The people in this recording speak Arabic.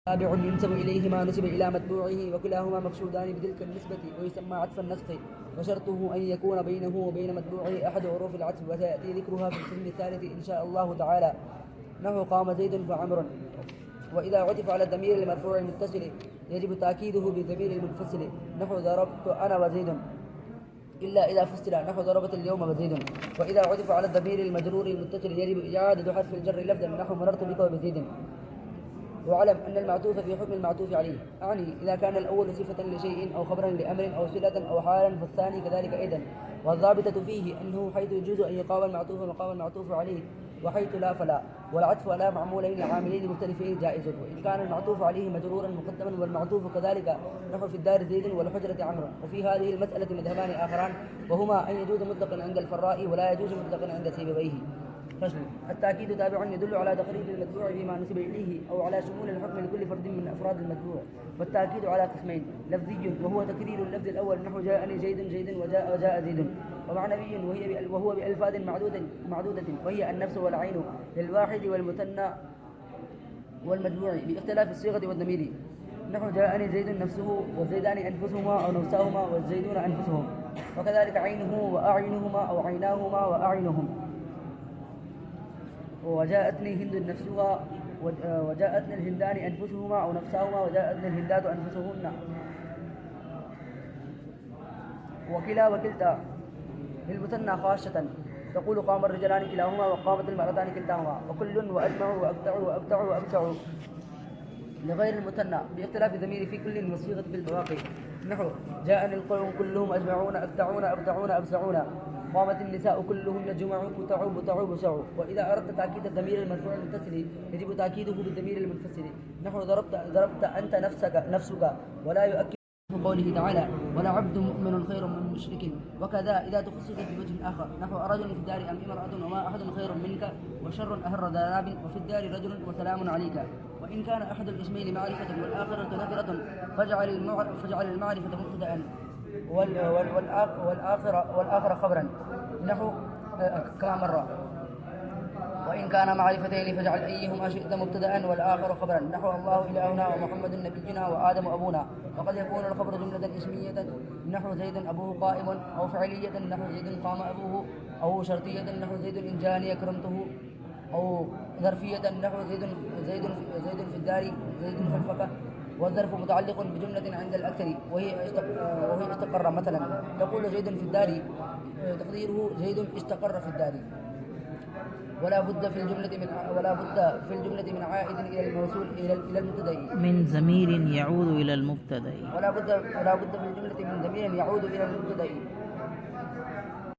تابع ينسب إليه ما نسب إلى متبوعه وكلاهما مقصودان بتلك النسبة ويسمى عطف النسخ وشرطه أن يكون بينه وبين متبوعه أحد حروف العطف وسيأتي ذكرها في القسم الثالث إن شاء الله تعالى. نحو قام زيد فعمر. وإذا عطف على الضمير المرفوع المتصل يجب تأكيده بالضمير المنفصل. نحو ضربت أنا وزيد إلا إذا فصل نحو ضربت اليوم وزيد. وإذا عطف على الضمير المجرور المتصل يجب إعادة حرف الجر لفظا نحو مررت بك وبزيد. واعلم أن المعطوف في حكم المعطوف عليه، أعني إذا كان الأول صفة لشيء أو خبرا لأمر أو صلة أو حالا فالثاني كذلك أيضا. والضابطة فيه أنه حيث يجوز أن يقام المعطوف مقام المعطوف عليه وحيث لا فلا. والعطف على معمولين عاملين مختلفين جائز. وإن كان المعطوف عليه مجرورا مقدما والمعطوف كذلك نحو في الدار زيد والحجرة عمرو. وفي هذه المسألة مذهبان آخران وهما أن يجوز مطلقا عند الفراء ولا يجوز مطلقا عند سيبويه. فصل. التأكيد تابع يدل على تخريج المتبوع بما نسب إليه أو على شمول الحكم لكل فرد من أفراد المتبوع. والتأكيد على قسمين: لفظي وهو تكرير اللفظ الأول نحو جاءني زيد وجاء زيد، ومعنوي وهو بألفاظ معدودة وهي النفس والعين للواحد والمثنى والمتبوع باختلاف الصيغة والضمير. نحو جاءني زيد نفسه والزيدان أنفسهما أو نفساهما والزيدون أنفسهم، وكذلك عينه وأعينهما أو عيناهما وأعينهم. وجاءتني هند نفسها وجاءتني الهندان أنفسهما أو نفساهما وجاءتني الهندات أنفسهن. وكلا وكلتا للمثنى خاصة تقول قام الرجلان كلاهما وقامت المرأتان كلتاهما وكل وأجمع وأبتع وأبتع لغير المثنى باختلاف الضمير في كل والصيغة في البواقي. نحو جاءني القوم كلهم أجمعون أبتعون أبتعون أبسعون، قامت النساء كلهن جمعوا كتعوا بتعوا بسعوا. وإذا أردت تأكيد الضمير المرفوع المتصل يجب تأكيده بالضمير المنفصل. نحو ضربت أنت نفسك ولا يؤكد قوله تعالى ولا عبد مؤمن خير من مشرك. وكذا إذا تخصصت بوجه آخر نحو رجل في الدار أم امرأة وما أحد خير منك وشر أهر ذناب وفي الدار رجل وسلام عليك. وإن كان أحد الاسمين معرفة والآخرة نكرة فاجعل المعرفة مبتدأ والآخر خبرا نحو كما مر. وإن كان معرفتين فاجعل أيهما شئت مبتدأ والآخر خبرا نحو الله إلهنا ومحمد نبينا وآدم أبونا. وقد يكون الخبر جملة اسمية نحو زيد أبوه قائم، أو فعلية نحو زيد قام أبوه، أو شرطية نحو زيد إن جاني أكرمته، أو ظرفية نحو زيد في الدار زيد خلفك. والظرف متعلق بجملة عند الأكثر وهي استقر. مثلا تقول زيد في الدار تقديره زيد استقر في الدار. ولا بد في الجملة من عائد إلى الموصول إلى المبتدأ من ضمير يعود إلى المبتدأ. ولا بد في الجملة من ضمير يعود إلى المبتدأ.